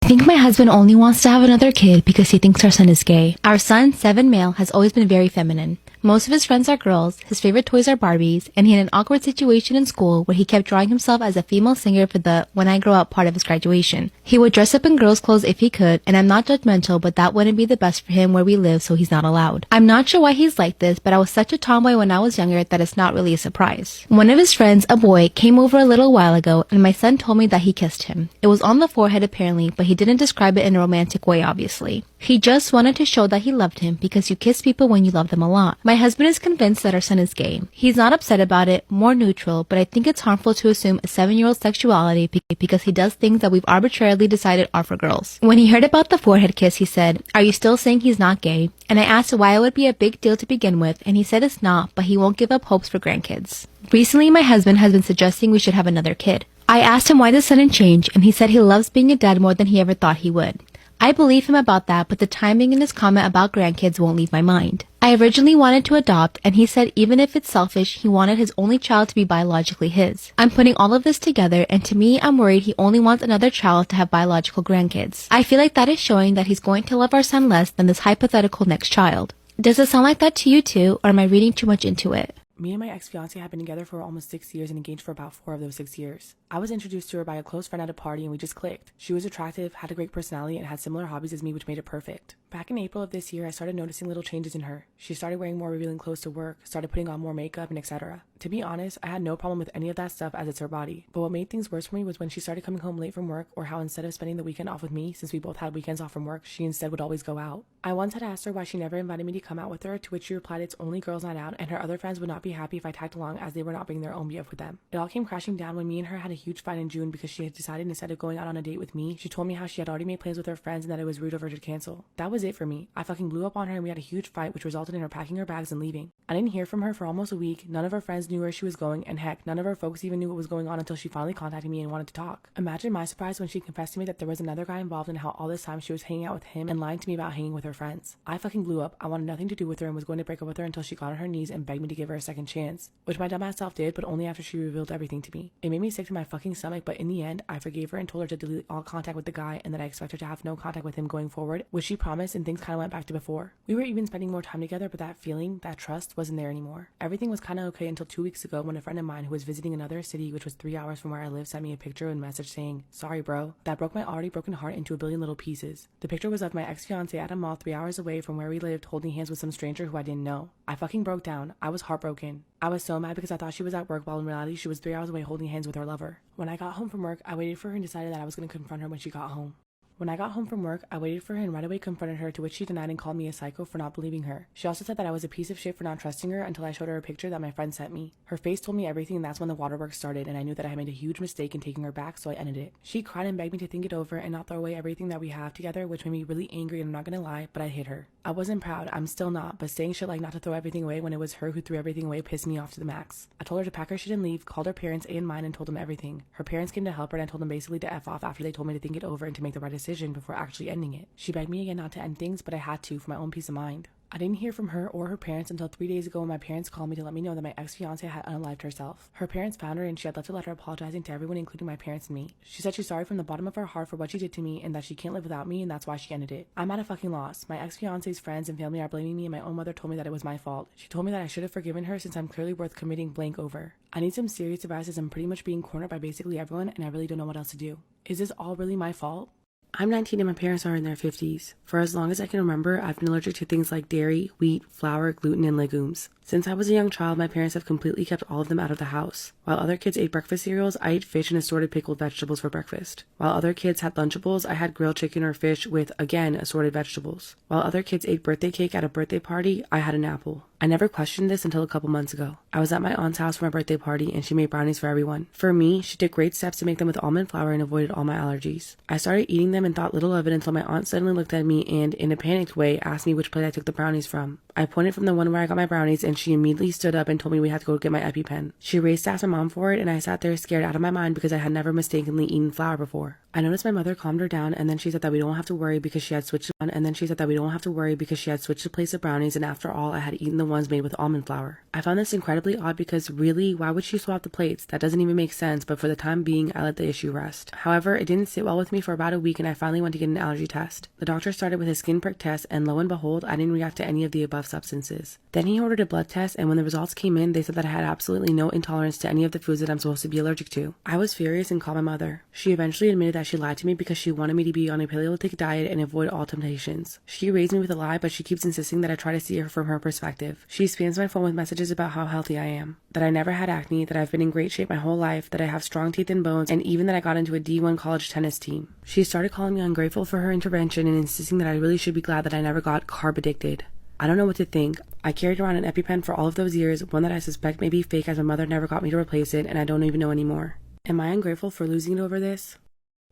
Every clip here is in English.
I think my husband only wants to have another kid because he thinks our son is gay. Our son, 7 male, has always been very feminine. Most of his friends are girls, his favorite toys are Barbies, and he had an awkward situation in school where he kept drawing himself as a female singer for the When I Grow Up part of his graduation. He would dress up in girls' clothes if he could, and I'm not judgmental, but that wouldn't be the best for him where we live, so he's not allowed. I'm not sure why he's like this, but I was such a tomboy when I was younger that it's not really a surprise. One of his friends, a boy, came over a little while ago, and my son told me that he kissed him. It was on the forehead apparently, but he didn't describe it in a romantic way, obviously. He just wanted to show that he loved him because you kiss people when you love them a lot. My husband is convinced that our son is gay. He's not upset about it, more neutral, but I think it's harmful to assume a 7-year-old sexuality because he does things that we've arbitrarily decided are for girls. When he heard about the forehead kiss, he said, "Are you still saying he's not gay?" And I asked why it would be a big deal to begin with, and he said it's not, but he won't give up hopes for grandkids. Recently, my husband has been suggesting we should have another kid. I asked him why the sudden change, and he said he loves being a dad more than he ever thought he would. I believe him about that, but the timing in his comment about grandkids won't leave my mind. I originally wanted to adopt, and he said even if it's selfish, he wanted his only child to be biologically his. I'm putting all of this together, and to me, I'm worried he only wants another child to have biological grandkids. I feel like that is showing that he's going to love our son less than this hypothetical next child. Does it sound like that to you too, or am I reading too much into it? Me and my ex-fiance have been together for almost 6 years and engaged for about 4 of those 6 years. I was introduced to her by a close friend at a party and we just clicked. She was attractive, had a great personality, and had similar hobbies as me, which made it perfect. Back in April of this year, I started noticing little changes in her. She started wearing more revealing clothes to work, started putting on more makeup, and etc. To be honest, I had no problem with any of that stuff as it's her body. But what made things worse for me was when she started coming home late from work, or how instead of spending the weekend off with me, since we both had weekends off from work, she instead would always go out. I once had asked her why she never invited me to come out with her, to which she replied it's only girls' night out, and her other friends would not be happy if I tagged along as they were not bringing their own BF with them. It all came crashing down when me and her had a huge fight in June because she had decided instead of going out on a date with me, she told me how she had already made plans with her friends and that it was rude of her to cancel. That was it for me. I fucking blew up on her and we had a huge fight which resulted in her packing her bags and leaving. I didn't hear from her for almost a week, none of her friends knew where she was going, and heck, none of her folks even knew what was going on until she finally contacted me and wanted to talk. Imagine my surprise when she confessed to me that there was another guy involved and how all this time she was hanging out with him and lying to me about hanging with her friends. I fucking blew up. I wanted nothing to do with her and was going to break up with her until she got on her knees and begged me to give her a second chance, which my dumbass self did, but only after she revealed everything to me. It made me sick to my fucking stomach, but in the end, I forgave her and told her to delete all contact with the guy and that I expect her to have no contact with him going forward, which she promised, and things kind of went back to before. We were even spending more time together, but that feeling, that trust, wasn't there anymore. Everything was kind of okay until 2 weeks ago when a friend of mine who was visiting another city, which was 3 hours from where I live, sent me a picture and message saying, "Sorry bro." That broke my already broken heart into a billion little pieces. The picture was of my ex-fiance at a mall 3 hours away from where we lived holding hands with some stranger who I didn't know. I fucking broke down. I was heartbroken. I was so mad because I thought she was at work while in reality she was 3 hours away holding hands with her lover. When I got home from work, I waited for her and decided that I was going to confront her when she got home. When I got home from work, I waited for her and right away confronted her, to which she denied and called me a psycho for not believing her. She also said that I was a piece of shit for not trusting her until I showed her a picture that my friend sent me. Her face told me everything, and that's when the waterworks started, and I knew that I had made a huge mistake in taking her back, so I ended it. She cried and begged me to think it over and not throw away everything that we have together, which made me really angry, and I'm not gonna lie, but I hit her. I wasn't proud, I'm still not, but saying shit like not to throw everything away when it was her who threw everything away pissed me off to the max. I told her to pack her shit and leave, called her parents and mine and told them everything. Her parents came to help her and I told them basically to F off after they told me to think it over and to make the right decision before actually ending it. She begged me again not to end things, but I had to for my own peace of mind. I didn't hear from her or her parents until 3 days ago when my parents called me to let me know that my ex-fiance had unalived herself. Her parents found her and she had left a letter apologizing to everyone, including my parents and me. She said she's sorry from the bottom of her heart for what she did to me and that she can't live without me and that's why she ended it. I'm at a fucking loss. My ex-fiance's friends and family are blaming me and my own mother told me that it was my fault. She told me that I should have forgiven her since I'm clearly worth committing blank over. I need some serious advice as I'm pretty much being cornered by basically everyone and I really don't know what else to do. Is this all really my fault? I'm 19 and my parents are in their 50s. For as long as I can remember, I've been allergic to things like dairy, wheat, flour, gluten, and legumes. Since I was a young child, my parents have completely kept all of them out of the house. While other kids ate breakfast cereals, I ate fish and assorted pickled vegetables for breakfast. While other kids had Lunchables, I had grilled chicken or fish with, again, assorted vegetables. While other kids ate birthday cake at a birthday party, I had an apple. I never questioned this until a couple months ago. I was at my aunt's house for my birthday party and she made brownies for everyone. For me, she took great steps to make them with almond flour and avoided all my allergies. I started eating them and thought little of it until my aunt suddenly looked at me and, in a panicked way, asked me which plate I took the brownies from. I pointed from the one where I got my brownies and she immediately stood up and told me we had to go get my EpiPen. She raced to ask my mom for it and I sat there scared out of my mind because I had never mistakenly eaten flour before. I noticed my mother calmed her down, and then she said that we don't have to worry because she had switched to place of brownies, and after all, I had eaten the ones made with almond flour. I found this incredibly odd because really, why would she swap the plates? That doesn't even make sense, but for the time being, I let the issue rest. However, it didn't sit well with me for about a week, and I finally went to get an allergy test. The doctor started with a skin prick test, and lo and behold, I didn't react to any of the above substances. Then he ordered a blood test, and when the results came in, they said that I had absolutely no intolerance to any of the foods that I'm supposed to be allergic to. I was furious and called my mother. She eventually admitted that she lied to me because she wanted me to be on a Paleolithic diet and avoid all temptations. She raised me with a lie, but she keeps insisting that I try to see her from her perspective. She spams my phone with messages about how healthy I am, that I never had acne, that I've been in great shape my whole life, that I have strong teeth and bones, and even that I got into a D1 college tennis team. She started calling me ungrateful for her intervention and insisting that I really should be glad that I never got carb addicted. I don't know what to think. I carried around an EpiPen for all of those years, one that I suspect may be fake as my mother never got me to replace it, and I don't even know anymore. Am I ungrateful for losing it over this?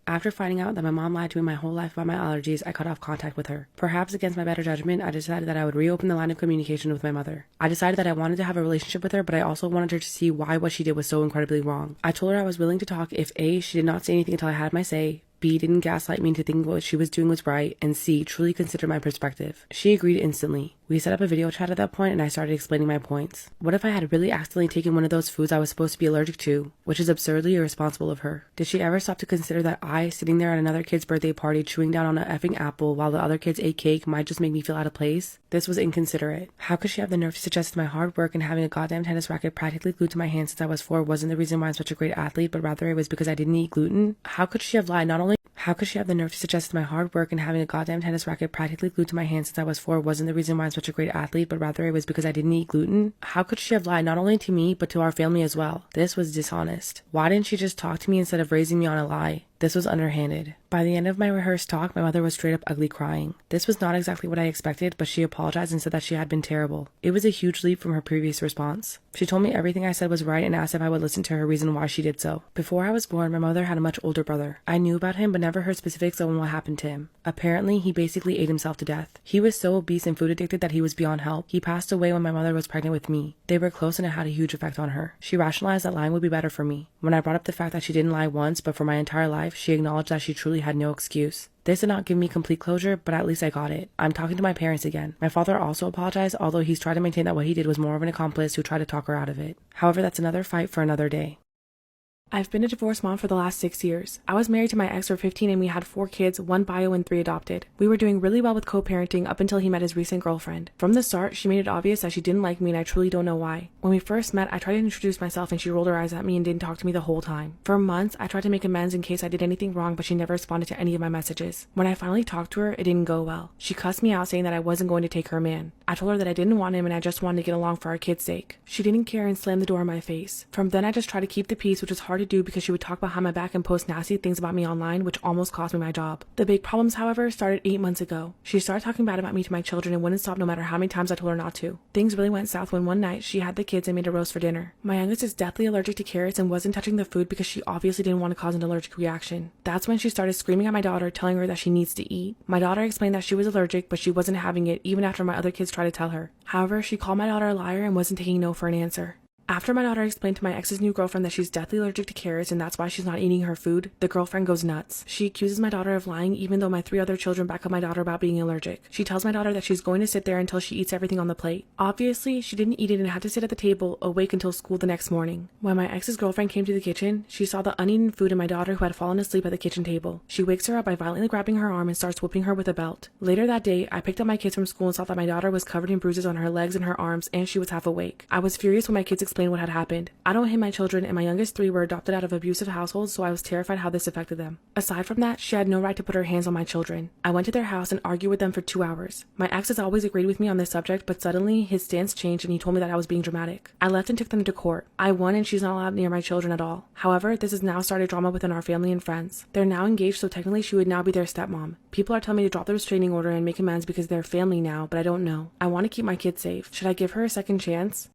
After finding out that my mom lied to me my whole life about my allergies, I cut off contact with her. Perhaps against my better judgment, I decided that I would reopen the line of communication with my mother. I decided that I wanted to have a relationship with her, but I also wanted her to see why what she did was so incredibly wrong. I told her I was willing to talk if A, she did not say anything until I had my say, B, didn't gaslight me into thinking what she was doing was right, and C, truly considered my perspective. She agreed instantly. We set up a video chat at that point, and I started explaining my points. What if I had really accidentally taken one of those foods I was supposed to be allergic to, which is absurdly irresponsible of her? Did she ever stop to consider that I, sitting there at another kid's birthday party chewing down on an effing apple while the other kids ate cake, might just make me feel out of place? This was inconsiderate. How could she have the nerve to suggest that my hard work and having a goddamn tennis racket practically glued to my hand since I was 4 wasn't the reason why I'm such a great athlete, but rather it was because I didn't eat gluten? How could she have lied? How could she have the nerve to suggest that my hard work and having a goddamn tennis racket practically glued to my hand since I was 4 wasn't the reason why I'm such a great athlete, but rather it was because I didn't eat gluten? How could she have lied not only to me, but to our family as well? This was dishonest. Why didn't she just talk to me instead of raising me on a lie? This was underhanded. By the end of my rehearsed talk, my mother was straight up ugly crying. This was not exactly what I expected, but she apologized and said that she had been terrible. It was a huge leap from her previous response. She told me everything I said was right and asked if I would listen to her reason why she did so. Before I was born, my mother had a much older brother. I knew about him, but never heard specifics on what happened to him. Apparently, he basically ate himself to death. He was so obese and food addicted that he was beyond help. He passed away when my mother was pregnant with me. They were close and it had a huge effect on her. She rationalized that lying would be better for me. When I brought up the fact that she didn't lie once, but for my entire life, she acknowledged that she truly had no excuse. This did not give me complete closure, but at least I got it. I'm talking to my parents again. My father also apologized, although he's tried to maintain that what he did was more of an accomplice who tried to talk her out of it. However, that's another fight for another day. I've been a divorced mom for the last 6 years. I was married to my ex for 15 and we had 4 kids, 1 bio and 3 adopted. We were doing really well with co-parenting up until he met his recent girlfriend. From the start, she made it obvious that she didn't like me and I truly don't know why. When we first met, I tried to introduce myself and she rolled her eyes at me and didn't talk to me the whole time. For months, I tried to make amends in case I did anything wrong, but she never responded to any of my messages. When I finally talked to her, it didn't go well. She cussed me out saying that I wasn't going to take her man. I told her that I didn't want him and I just wanted to get along for our kids' sake. She didn't care and slammed the door in my face. From then, I just tried to keep the peace, which was hard to do because she would talk behind my back and post nasty things about me online, which almost cost me my job. The big problems, however, started 8 months ago. She started talking bad about me to my children and wouldn't stop no matter how many times I told her not to. Things really went south when one night she had the kids and made a roast for dinner. My youngest is deathly allergic to carrots and wasn't touching the food because she obviously didn't want to cause an allergic reaction. That's when she started screaming at my daughter, telling her that she needs to eat. My daughter explained that she was allergic, but she wasn't having it even after my other kids tried to tell her. However, she called my daughter a liar and wasn't taking no for an answer. After my daughter explained to my ex's new girlfriend that she's deathly allergic to carrots and that's why she's not eating her food, the girlfriend goes nuts. She accuses my daughter of lying even though my 3 other children back up my daughter about being allergic. She tells my daughter that she's going to sit there until she eats everything on the plate. Obviously, she didn't eat it and had to sit at the table, awake until school the next morning. When my ex's girlfriend came to the kitchen, she saw the uneaten food and my daughter who had fallen asleep at the kitchen table. She wakes her up by violently grabbing her arm and starts whipping her with a belt. Later that day, I picked up my kids from school and saw that my daughter was covered in bruises on her legs and her arms and she was half awake. I was furious when my kids explained what had happened. I don't hit my children and my youngest 3 were adopted out of abusive households, so I was terrified how this affected them. Aside from that, she had no right to put her hands on my children. I went to their house and argued with them for 2 hours. My ex has always agreed with me on this subject, but suddenly his stance changed and he told me that I was being dramatic. I left and took them to court. I won and she's not allowed near my children at all. However, this has now started drama within our family and friends. They're now engaged, so technically she would now be their stepmom. People are telling me to drop the restraining order and make amends because they're family now, but I don't know. I want to keep my kids safe. Should I give her a second chance?